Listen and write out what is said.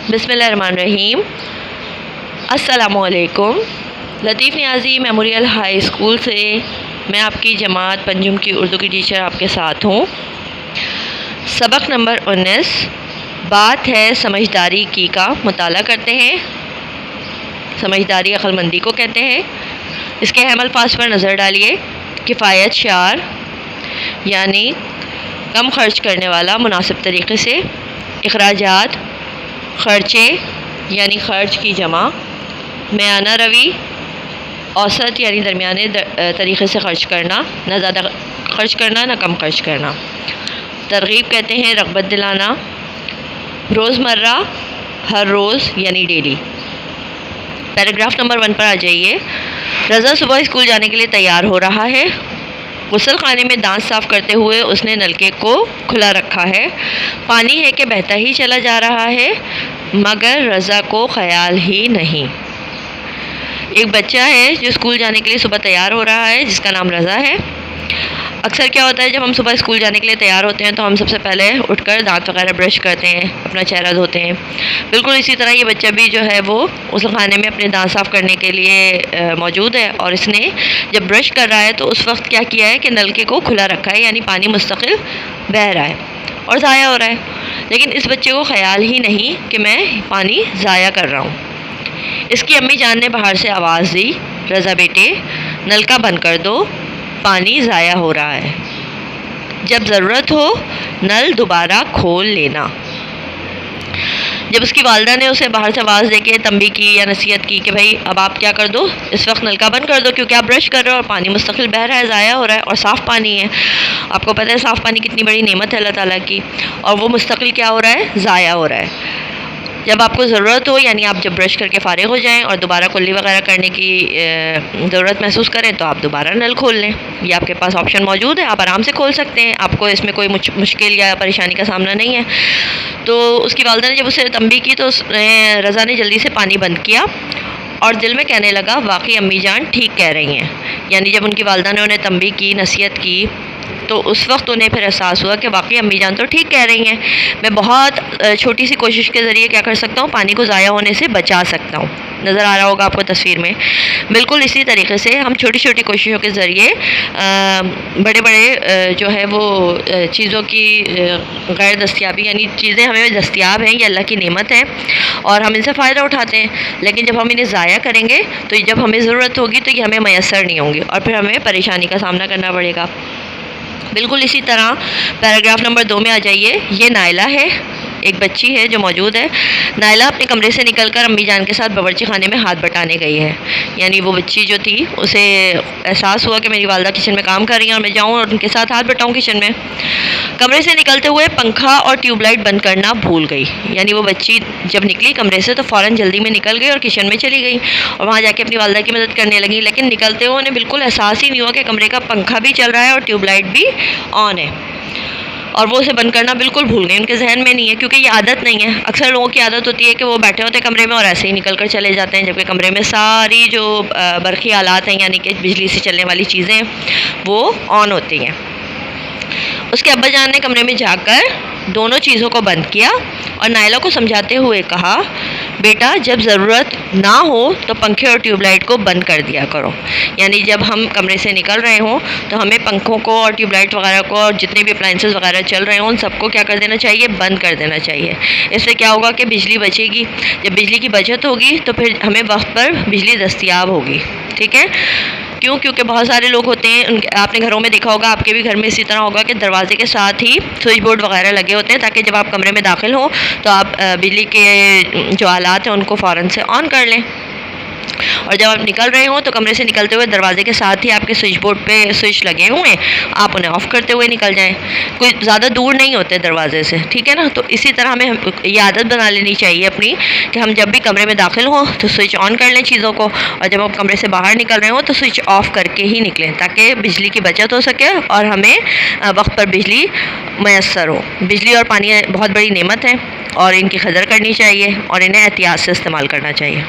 بسم اللہ الرحمن الرحیم۔ السلام علیکم۔ لطیف نیازی میموریل ہائی اسکول سے میں آپ کی جماعت پنجم کی اردو کی ٹیچر آپ کے ساتھ ہوں۔ سبق نمبر 19 بات ہے سمجھداری کی کا مطالعہ کرتے ہیں۔ سمجھداری عقل مندی کو کہتے ہیں۔ اس کے اہم الفاظ پر نظر ڈالیے۔ کفایت شعار یعنی کم خرچ کرنے والا مناسب طریقے سے۔ اخراجات خرچے یعنی خرچ کی جمع۔ میانہ روی اوسط یعنی درمیانے طریقے سے خرچ کرنا، نہ زیادہ خرچ کرنا نہ کم خرچ کرنا۔ ترغیب کہتے ہیں رغبت دلانا۔ روزمرہ ہر روز یعنی ڈیلی۔ پیراگراف نمبر 1 پر آ جائیے۔ رضا صبح اسکول جانے کے لیے تیار ہو رہا ہے۔ غسل خانے میں دانت صاف کرتے ہوئے اس نے نلکے کو کھلا رکھا ہے۔ پانی ہے کہ بہتا ہی چلا جا رہا ہے مگر رضا کو خیال ہی نہیں۔ ایک بچہ ہے جو اسکول جانے کے لیے صبح تیار ہو رہا ہے، جس کا نام رضا ہے۔ اکثر کیا ہوتا ہے جب ہم صبح اسکول جانے کے لیے تیار ہوتے ہیں تو ہم سب سے پہلے اٹھ کر دانت وغیرہ برش کرتے ہیں، اپنا چہرہ دھوتے ہیں۔ بالکل اسی طرح یہ بچہ بھی جو ہے وہ غسل خانے میں اپنے دانت صاف کرنے کے لیے موجود ہے، اور اس نے جب برش کر رہا ہے تو اس وقت کیا کیا ہے کہ نلکے کو کھلا رکھا ہے، یعنی پانی مستقل بہہ رہا ہے اور ضائع ہو رہا ہے۔ لیکن اس بچے کو خیال ہی نہیں کہ میں پانی ضائع کر رہا ہوں۔ اس کی امی جان نے باہر سے آواز دی، رضا بیٹے نلکا بند کر دو، پانی ضائع ہو رہا ہے۔ جب ضرورت ہو نل دوبارہ کھول لینا۔ جب اس کی والدہ نے اسے باہر سے آواز دے کے تنبیہ کی یا نصیحت کی کہ بھائی اب آپ کیا کر دو، اس وقت نلکا بند کر دو کیونکہ آپ برش کر رہے ہو اور پانی مستقل بہہ رہا ہے، ضائع ہو رہا ہے اور صاف پانی ہے۔ آپ کو پتہ ہے صاف پانی کتنی بڑی نعمت ہے اللہ تعالیٰ کی، اور وہ مستقل کیا ہو رہا ہے، ضائع ہو رہا ہے۔ جب آپ کو ضرورت ہو یعنی آپ جب برش کر کے فارغ ہو جائیں اور دوبارہ کلی وغیرہ کرنے کی ضرورت محسوس کریں تو آپ دوبارہ نل کھول لیں۔ یہ آپ کے پاس آپشن موجود ہے، آپ آرام سے کھول سکتے ہیں، آپ کو اس میں کوئی مشکل یا پریشانی کا سامنا نہیں ہے۔ تو اس کی والدہ نے جب اسے تنبیہ کی تو رضا نے جلدی سے پانی بند کیا اور دل میں کہنے لگا واقعی امی جان ٹھیک کہہ رہی ہیں۔ یعنی جب ان کی والدہ نے انہیں تنبیہ کی، نصیحت کی، تو اس وقت انہیں پھر احساس ہوا کہ واقعی امی جان تو ٹھیک کہہ رہی ہیں، میں بہت چھوٹی سی کوشش کے ذریعے کیا کر سکتا ہوں، پانی کو ضائع ہونے سے بچا سکتا ہوں۔ نظر آ رہا ہوگا آپ کو تصویر میں۔ بالکل اسی طریقے سے ہم چھوٹی چھوٹی کوششوں کے ذریعے بڑے بڑے جو ہے وہ چیزوں کی غیر دستیابی، یعنی چیزیں ہمیں دستیاب ہیں، یہ اللہ کی نعمت ہے اور ہم ان سے فائدہ اٹھاتے ہیں، لیکن جب ہم انہیں ضائع کریں گے تو جب ہمیں ضرورت ہوگی تو یہ ہمیں میسر نہیں ہوں گی اور پھر ہمیں پریشانی کا سامنا کرنا پڑے گا۔ بالکل اسی طرح پیراگراف نمبر 2 میں آ جائیے۔ یہ نائلہ ہے، ایک بچی ہے جو موجود ہے۔ نائلہ اپنے کمرے سے نکل کر امی جان کے ساتھ باورچی خانے میں ہاتھ بٹانے گئی ہے۔ یعنی وہ بچی جو تھی اسے احساس ہوا کہ میری والدہ کچن میں کام کر رہی ہیں اور میں جاؤں اور ان کے ساتھ ہاتھ بٹاؤں کچن میں۔ کمرے سے نکلتے ہوئے پنکھا اور ٹیوب لائٹ بند کرنا بھول گئی۔ یعنی وہ بچی جب نکلی کمرے سے تو فوراً جلدی میں نکل گئی اور کچن میں چلی گئی اور وہاں جا کے اپنی والدہ کی مدد کرنے لگی، لیکن نکلتے ہوئے انہیں بالکل احساس ہی نہیں ہوا کہ کمرے کا پنکھا بھی چل رہا ہے اور ٹیوب لائٹ بھی آن ہے، اور وہ اسے بند کرنا بالکل بھول گئے، ان کے ذہن میں نہیں ہے کیونکہ یہ عادت نہیں ہے۔ اکثر لوگوں کی عادت ہوتی ہے کہ وہ بیٹھے ہوتے ہیں کمرے میں اور ایسے ہی نکل کر چلے جاتے ہیں، جبکہ کمرے میں ساری جو برقی آلات ہیں یعنی کہ بجلی سے چلنے والی چیزیں وہ آن ہوتی ہیں۔ اس کے ابا جان نے کمرے میں جا کر دونوں چیزوں کو بند کیا اور نائلہ کو سمجھاتے ہوئے کہا بیٹا جب ضرورت نہ ہو تو پنکھے اور ٹیوب لائٹ کو بند کر دیا کرو۔ یعنی جب ہم کمرے سے نکل رہے ہوں تو ہمیں پنکھوں کو اور ٹیوب لائٹ وغیرہ کو اور جتنے بھی اپلائنسز وغیرہ چل رہے ہوں ان سب کو کیا کر دینا چاہیے، بند کر دینا چاہیے۔ اس سے کیا ہوگا کہ بجلی بچے گی، جب بجلی کی بچت ہوگی تو پھر ہمیں وقت پر بجلی دستیاب ہوگی، ٹھیک ہے۔ کیوں؟ کیونکہ بہت سارے لوگ ہوتے ہیں، آپ نے گھروں میں دیکھا ہوگا، آپ کے بھی گھر میں اسی طرح ہوگا کہ دروازے کے ساتھ ہی سوئچ بورڈ وغیرہ لگے ہوتے ہیں تاکہ جب آپ کمرے میں داخل ہوں تو آپ بجلی کے جو آلات ہیں ان کو فوراً سے آن کر لیں، اور جب آپ نکل رہے ہوں تو کمرے سے نکلتے ہوئے دروازے کے ساتھ ہی آپ کے سوئچ بورڈ پہ سوئچ لگے ہوئے ہیں، آپ انہیں آف کرتے ہوئے نکل جائیں، کوئی زیادہ دور نہیں ہوتے دروازے سے، ٹھیک ہے نا۔ تو اسی طرح ہمیں یہ عادت بنا لینی چاہیے اپنی کہ ہم جب بھی کمرے میں داخل ہوں تو سوئچ آن کر لیں چیزوں کو، اور جب ہم کمرے سے باہر نکل رہے ہوں تو سوئچ آف کر کے ہی نکلیں تاکہ بجلی کی بچت ہو سکے اور ہمیں وقت پر بجلی میسر ہو۔ بجلی اور پانی بہت بڑی نعمت ہے اور ان کی قدر کرنی چاہیے اور انہیں احتیاط سے استعمال کرنا چاہیے۔